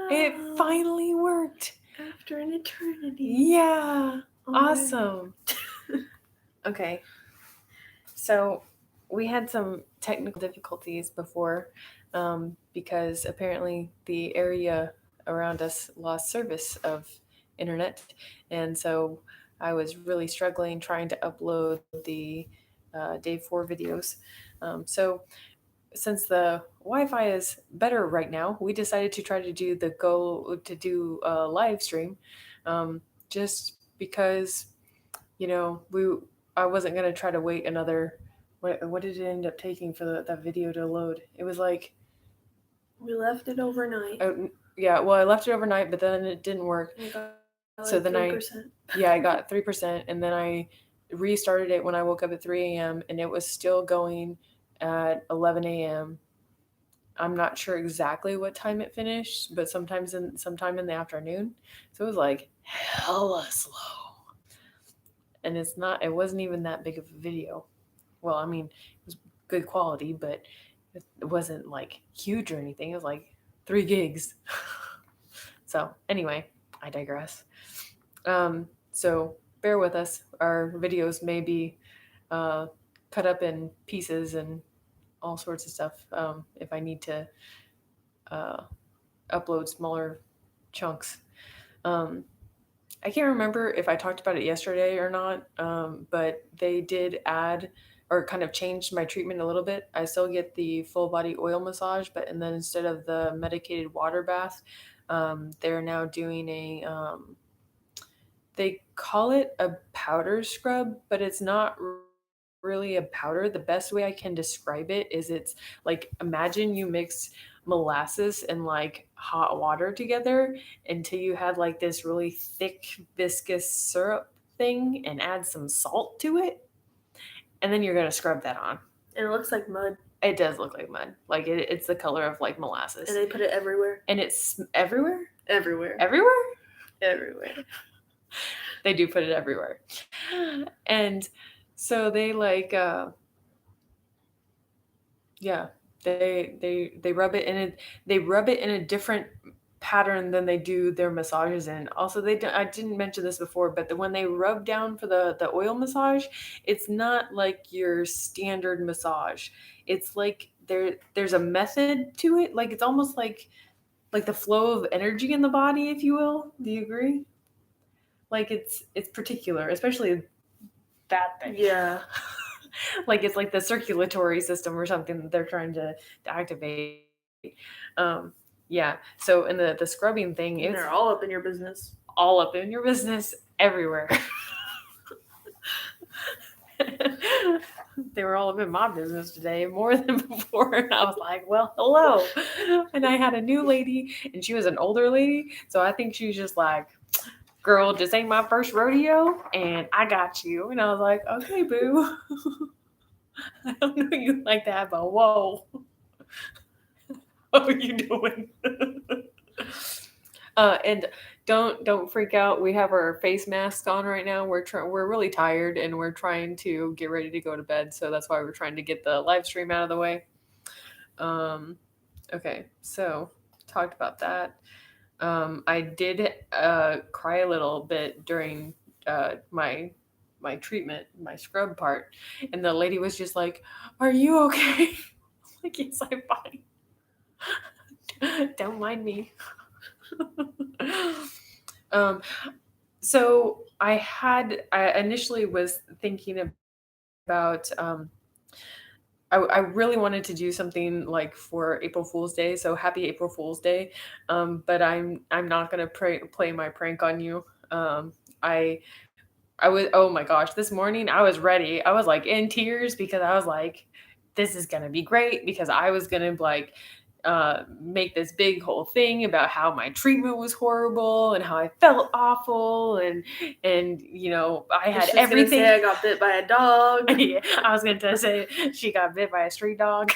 It finally worked. After an eternity. Yeah. Awesome. Okay. So we had some technical difficulties before because apparently the area around us lost service of internet. And so I was really struggling trying to upload the day 4 videos. So since the Wi-Fi is better right now, we decided to try to do a live stream, just because we I wasn't gonna try to wait another. What did it end up taking for that video to load? It was like we left it overnight. Yeah, well, I left it overnight, but then it didn't work. So then 3%. I got 3%, and then I restarted it when I woke up at 3 a.m. and it was still going at 11 a.m. I'm not sure exactly what time it finished, but sometime in the afternoon. So it was like hella slow. And it wasn't even that big of a video. Well, I mean, it was good quality, but it wasn't like huge or anything. It was like 3 gigs. So anyway, I digress. So bear with us. Our videos may be cut up in pieces and all sorts of stuff. If I need to uh, upload smaller chunks. I can't remember if I talked about it yesterday or not, but they did add or kind of changed my treatment a little bit. I still get the full body oil massage, and then instead of the medicated water bath, they're now doing they call it a powder scrub, but it's not really a powder. The best way I can describe it is it's like, imagine you mix molasses and like hot water together until you had like this really thick viscous syrup thing and add some salt to it, and then you're going to scrub that on. And it looks like mud. It does look like mud. Like it's the color of like molasses. And they put it everywhere. And it's everywhere? Everywhere. Everywhere? Everywhere. They do put it everywhere. And so they like yeah, they rub it in a different pattern than they do their massages in. Also, I didn't mention this before, but when they rub down for the oil massage, it's not like your standard massage. It's like there's a method to it. Like it's almost like the flow of energy in the body, if you will. Do you agree? Like it's particular, especially that thing. Yeah. Like it's like the circulatory system or something that they're trying to activate. Yeah. So in the scrubbing thing, and they're all up in your business. All up in your business everywhere. They were all up in my business today more than before, and I was like, well, hello. And I had a new lady, and she was an older lady, so I think she was just like, girl, this ain't my first rodeo, and I got you. And I was like, okay, boo. I don't know you like that, but whoa. What are you doing? And don't freak out. We have our face masks on right now. We're really tired, and we're trying to get ready to go to bed. So that's why we're trying to get the live stream out of the way. Okay, so talked about that. I did cry a little bit during my treatment, my scrub part, and the lady was just like, "Are you okay?" Like, yes, I'm fine. Don't mind me. So I initially was thinking about I really wanted to do something like for April Fool's Day, so happy April Fool's Day. But I'm not gonna play my prank on you. I was, oh my gosh, this morning I was ready. I was like in tears because I was like, this is gonna be great, because I was gonna like make this big whole thing about how my treatment was horrible and how I felt awful, and I had everything. Say I got bit by a dog. Yeah, I was gonna say she got bit by a street dog.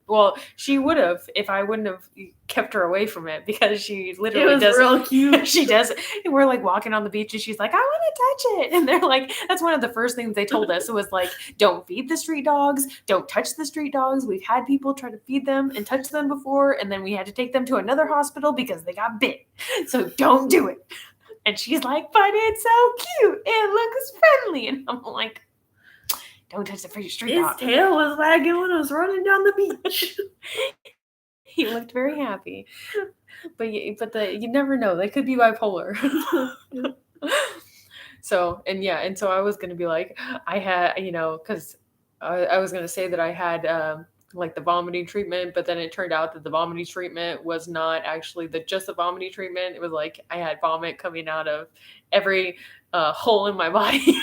Well, she would have if I wouldn't have kept her away from it, because she It literally was does. real cute. She does. And we're like walking on the beach and she's like, I want to touch it. And they're like, that's one of the first things they told us. It was like, don't feed the street dogs. Don't touch the street dogs. We've had people try to feed them and touch them before. And then we had to take them to another hospital because they got bit. So don't do it. And she's like, but it's so cute. It looks friendly. And I'm like, don't touch the street His dog. tail was wagging when I was running down the beach. He looked very happy. But you never know. They could be bipolar. So I was gonna be like, I had, because I was gonna say that I had like the vomiting treatment, but then it turned out that the vomiting treatment was not actually just the vomiting treatment. It was like I had vomit coming out of every hole in my body.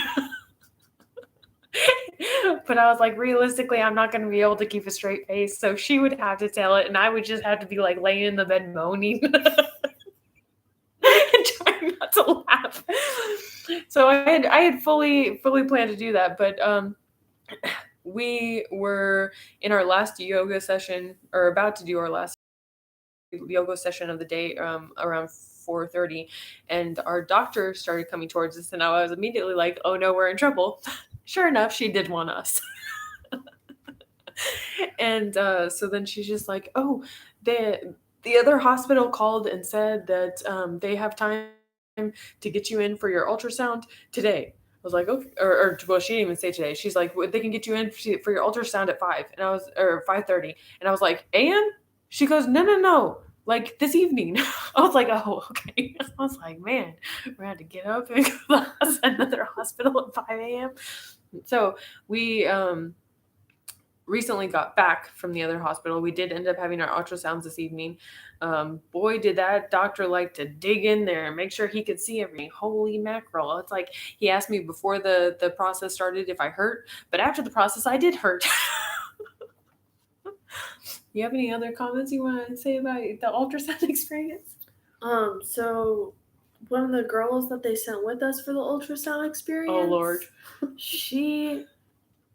But I was like, realistically, I'm not going to be able to keep a straight face. So she would have to tell it, and I would just have to be like laying in the bed moaning and trying not to laugh. So I had fully planned to do that, but we were in our last yoga session, or about to do our last yoga session of the day, around 4:30, and our doctor started coming towards us, and I was immediately like, oh no, we're in trouble. Sure enough, she did want us. And so then she's just like, oh, the other hospital called and said that they have time to get you in for your ultrasound today. I was like, okay, well, she didn't even say today. She's like, they can get you in for your ultrasound at 5, or 5:30, and I was like, and she goes, no, like this evening. I was like, oh, okay. I was like, man, we had to get up and go to another hospital at 5 a.m. So we recently got back from the other hospital. We did end up having our ultrasounds this evening. Boy, did that doctor like to dig in there and make sure he could see everything. Holy mackerel. It's like he asked me before the process started if I hurt, but after the process, I did hurt. You have any other comments you want to say about the ultrasound experience? So one of the girls that they sent with us for the ultrasound experience. Oh, Lord. She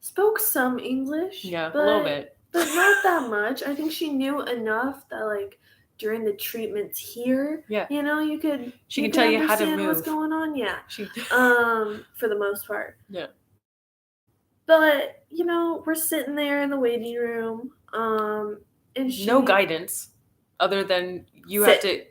spoke some English. Yeah, a little bit. But not that much. I think she knew enough that, like, during the treatments here, yeah, you could she can tell you how to move. What's going on, yeah. For the most part. Yeah. But, we're sitting there in the waiting room, and no guidance other than you have to,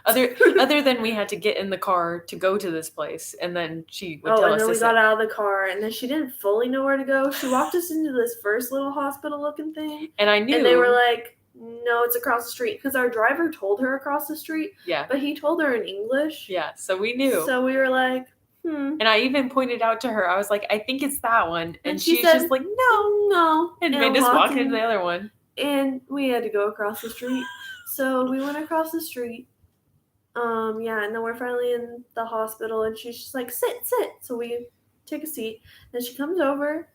other than we had to get in the car to go to this place, and then she would tell us. And then we got out of the car, and then she didn't fully know where to go. She walked us into this first little hospital-looking thing, and I knew. And they were like, no, it's across the street, because our driver told her across the street. Yeah. But he told her in English. Yeah, so we knew. So we were like, And I even pointed out to her, I was like, I think it's that one. And she's said, just like, no. And made us walk into the other one. And we had to go across the street. So we went across the street. And then we're finally in the hospital, and she's just like, sit. So we take a seat. Then she comes over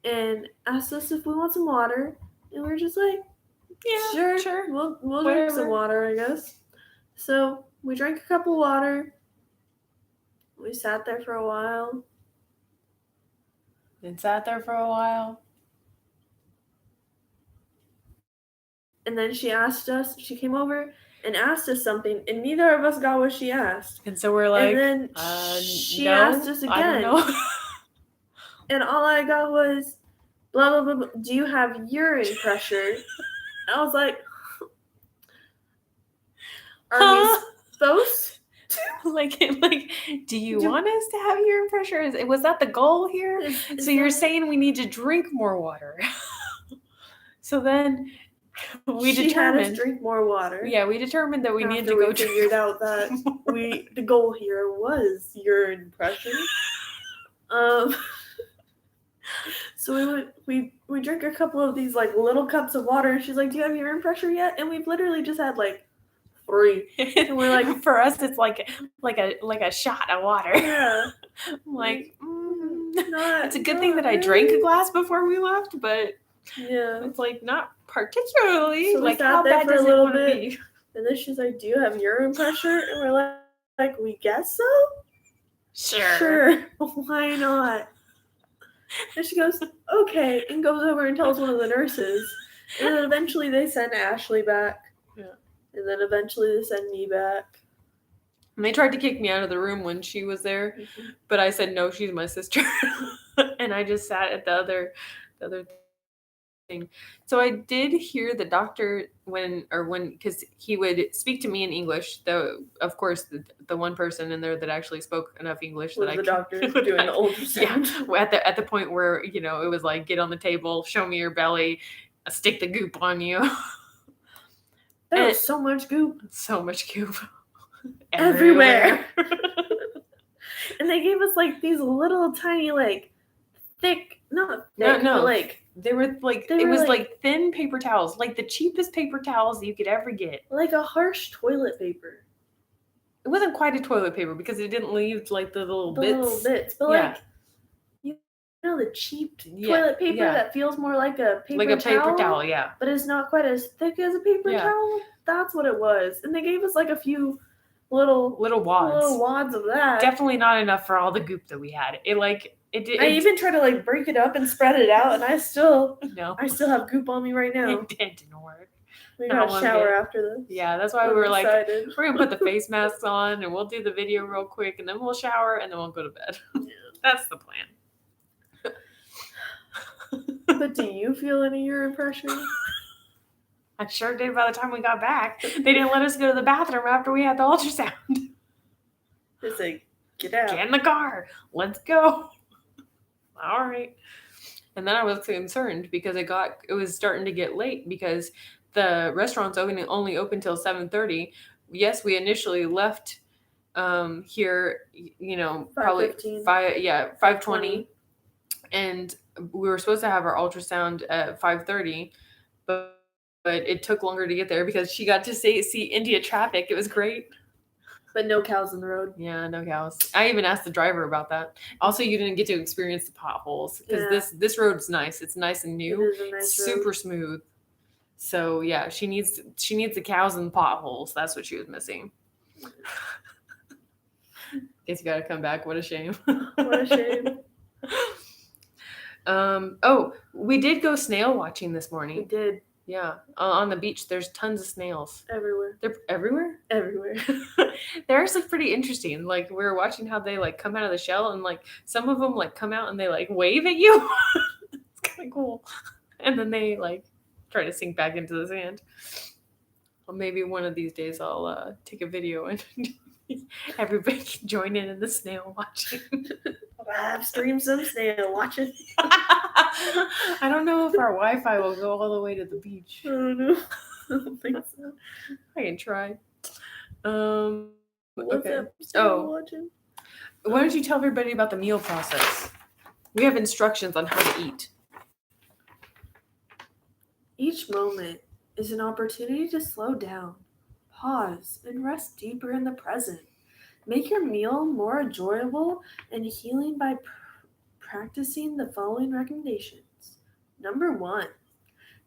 and asks us if we want some water. And we're just like, yeah, sure. We'll drink some water, I guess. So we drank a cup of water. We sat there for a while. And then she came over and asked us something, and neither of us got what she asked. And so we're like, and then she asked us again. I don't know. And all I got was, blah, blah, blah, blah, do you have urine pressure? I was like, are we supposed to? Like, do you want us to have urine pressure? Was that the goal here? So you're saying we need to drink more water. So then we determined had us drink more water. Yeah, we determined that we needed to go. Figured out that the goal here was urine pressure. So we drank a couple of these like little cups of water, and she's like, "Do you have urine pressure yet?" And we've literally just had like 3, and we're like, for us, it's like a shot of water. Yeah, I'm like, it's a good thing that I drank a glass before we left, but yeah, it's like not particularly. So like, how bad does it want to be? And then she's like, "Do you have urine pressure?" And we're like, "We guess so." Sure. Why not? And she goes, "Okay," and goes over and tells one of the nurses. And then eventually they sent Ashley back. Yeah. And then eventually they sent me back. And they tried to kick me out of the room when she was there, but I said no, she's my sister. And I just sat at the other thing. So I did hear the doctor when because he would speak to me in English. Though of course the one person in there that actually spoke enough English Was that the doctor doing the ultrasound? Yeah, at the point where it was like, get on the table, show me your belly, stick the goop on you. There was so much goop. So much goop. Everywhere. And they gave us like these little tiny thick, not thick, no, but they were like thin paper towels, like the cheapest paper towels you could ever get. Like a harsh toilet paper. It wasn't quite a toilet paper because it didn't leave like the little bits. But the cheap toilet paper that feels more like a paper towel, yeah. But it's not quite as thick as a paper towel. That's what it was. And they gave us like a few little wads of that. Definitely not enough for all the goop that we had. I even tried to break it up and spread it out, and I still have goop on me right now. It didn't work. We gotta shower after this. Yeah, that's why we were excited. We're gonna put the face masks on and we'll do the video real quick and then we'll shower and then we'll go to bed. Yeah. That's the plan. But do you feel any urine pressure? I sure did by the time we got back. They didn't let us go to the bathroom after we had the ultrasound. It's like, get out. Get in the car. Let's go. All right. And then I was concerned because it was starting to get late because the restaurant's only open till 7:30. Yes, we initially left here, probably 5:20. And we were supposed to have our ultrasound at 5:30, but it took longer to get there because she got to see India traffic. It was great. But no cows on the road. Yeah, no cows. I even asked the driver about that. Also, you didn't get to experience the potholes because this road's nice. It's nice and new. It is a nice super road. Smooth. So yeah, she needs the cows and the potholes. That's what she was missing. Guess you gotta come back. What a shame. What a shame. We did go snail watching this morning. We did. Yeah, on the beach, there's tons of snails. Everywhere. They're everywhere? Everywhere. They're actually pretty interesting. Like, we were watching how they, come out of the shell, and, some of them, come out and they, wave at you. It's kind of cool. And then they, try to sink back into the sand. Well, maybe one of these days I'll take a video and everybody can join in the snail watching. I've streamed some snail watching. I don't know if our Wi-Fi will go all the way to the beach. I don't know. I don't think so. I can try. What's okay. up? Snail watching? Why don't you tell everybody about the meal process? We have instructions on how to eat. Each moment is an opportunity to slow down, pause, and rest deeper in the present. Make your meal more enjoyable and healing by practicing the following recommendations. Number 1,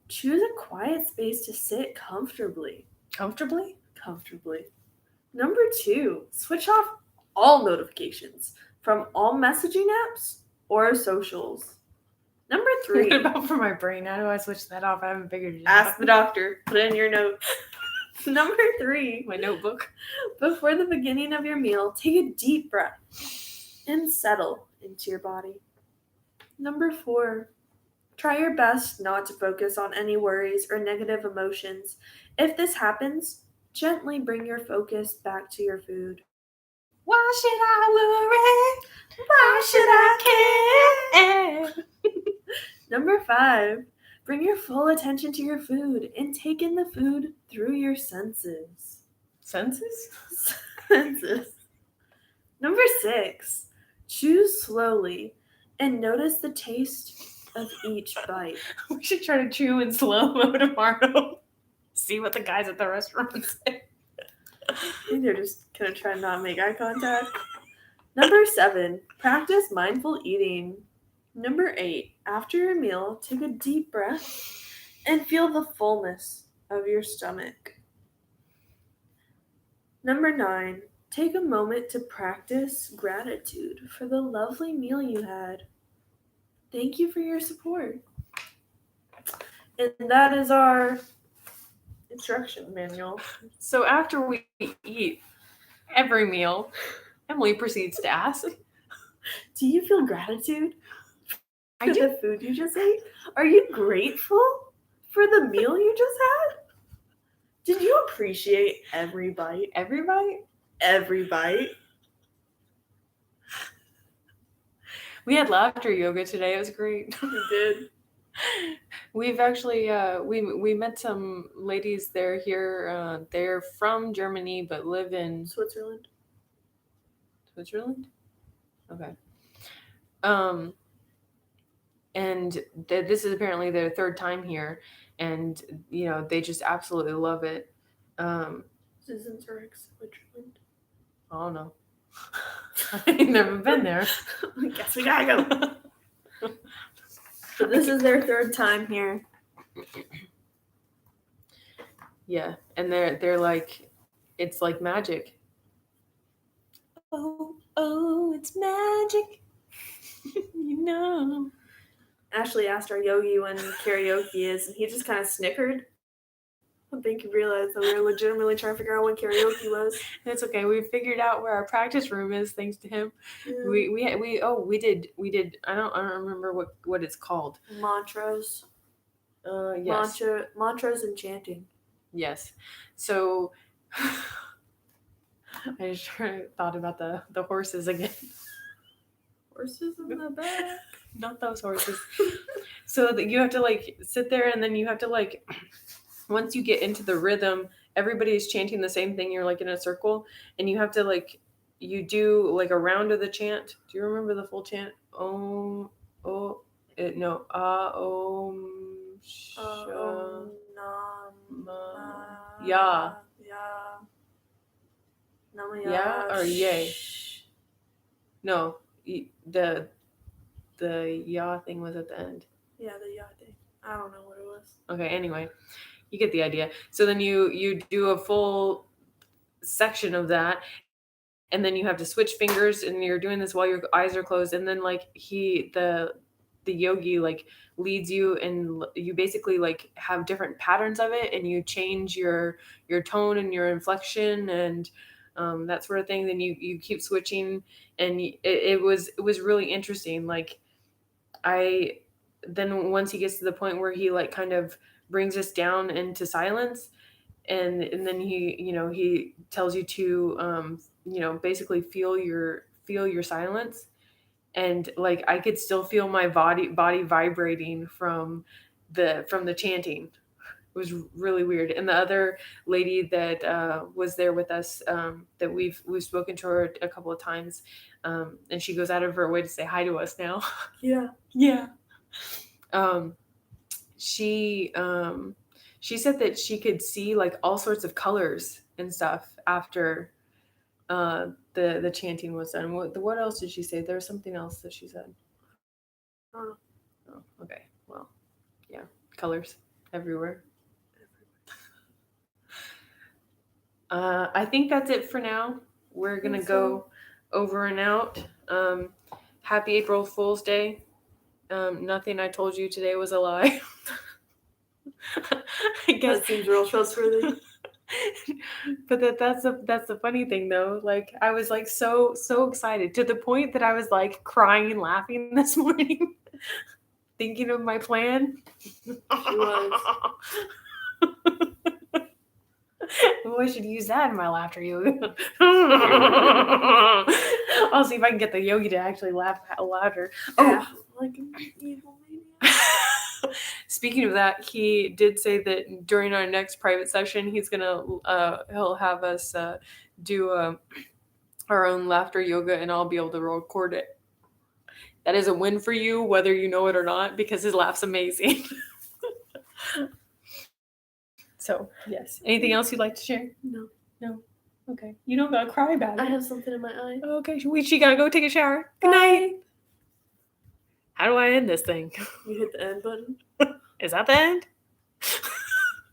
choose a quiet space to sit comfortably. Comfortably? Comfortably. Number 2, switch off all notifications from all messaging apps or socials. Number 3. What about for my brain? How do I switch that off? I haven't figured it out. Ask the doctor. Put it in your notes. Number 3. My notebook. Before the beginning of your meal, take a deep breath and settle into your body. Number 4. Try your best not to focus on any worries or negative emotions. If this happens, gently bring your focus back to your food. Why should I worry? Why should I care? Number 5. Bring your full attention to your food and take in the food through your senses. Senses? Senses. Number 6. Chew slowly and notice the taste of each bite. We should try to chew in slow-mo tomorrow. See what the guys at the restaurant say. I think they're just going to try not to make eye contact. Number 7. Practice mindful eating. Number 8. After your meal, take a deep breath and feel the fullness of your stomach. Number 9. Take a moment to practice gratitude for the lovely meal you had. Thank you for your support. And that is our instruction manual. So after we eat every meal, Emily proceeds to ask, do you feel gratitude I for do. the food you just ate? Are you grateful for the meal you just had? Did you appreciate every bite? Every bite? Every bite? We had laughter yoga today. It was great. We did. We've actually we met some ladies. They're here. They're from Germany but live in Switzerland. Switzerland. Okay. And this is apparently their third time here, and they just absolutely love it. Isn't Zurich Switzerland? I don't know. I've never been there. I guess we gotta go. So this is their third time here. Yeah, and they're like, it's like magic. Oh, it's magic. Ashley asked our yogi when karaoke is, and he just kind of snickered. I don't think he realized that we were legitimately trying to figure out when karaoke was. It's okay. We figured out where our practice room is thanks to him. Yeah. We did. I don't remember what it's called. Mantras. Yes. Mantras and chanting. Yes. So I just thought about the horses again. Horses in the back. Not those horses. So that you have to like sit there, and then you have to like, once you get into the rhythm, everybody's chanting the same thing. You're like in a circle, and you have to like, you do like a round of the chant. Do you remember the full chant? Om, oh, no, om, ya. Yeah or yay? No, the ya thing was at the end. Yeah, the ya thing. I don't know what it was. Okay, anyway, you get the idea. So then you do a full section of that, and then you have to switch fingers, and you're doing this while your eyes are closed, and then like the yogi like leads you, and you basically like have different patterns of it, and you change your tone and your inflection and that sort of thing. Then you keep switching, and it was really interesting. Like then once he gets to the point where he like kind of brings us down into silence, and then he tells you to basically feel your silence, and like I could still feel my body vibrating from the chanting. It was really weird. And the other lady that was there with us, that we've spoken to her a couple of times, and she goes out of her way to say hi to us now. Yeah. She said that she could see like all sorts of colors and stuff after the chanting was done. What else did she say? There was something else that she said. Oh, okay. Well, yeah, colors everywhere. I think that's it for now. We're gonna go over and out. Happy April Fool's Day. Nothing I told you today was a lie. I guess that seems real trustworthy. But that's the funny thing though. Like I was like so excited to the point that I was like crying and laughing this morning, thinking of my plan. She was. Oh, I should use that in my laughter yoga. I'll see if I can get the yogi to actually laugh louder. Oh, like an evil maniac. Speaking of that, he did say that during our next private session, he's gonna he'll have us do our own laughter yoga, and I'll be able to record it. That is a win for you, whether you know it or not, because his laugh's amazing. So, yes. Anything else you'd like to share? No. Okay. You don't gotta cry about it. I have something in my eye. Okay. She gotta go take a shower. Good night. How do I end this thing? You hit the end button. Is that the end?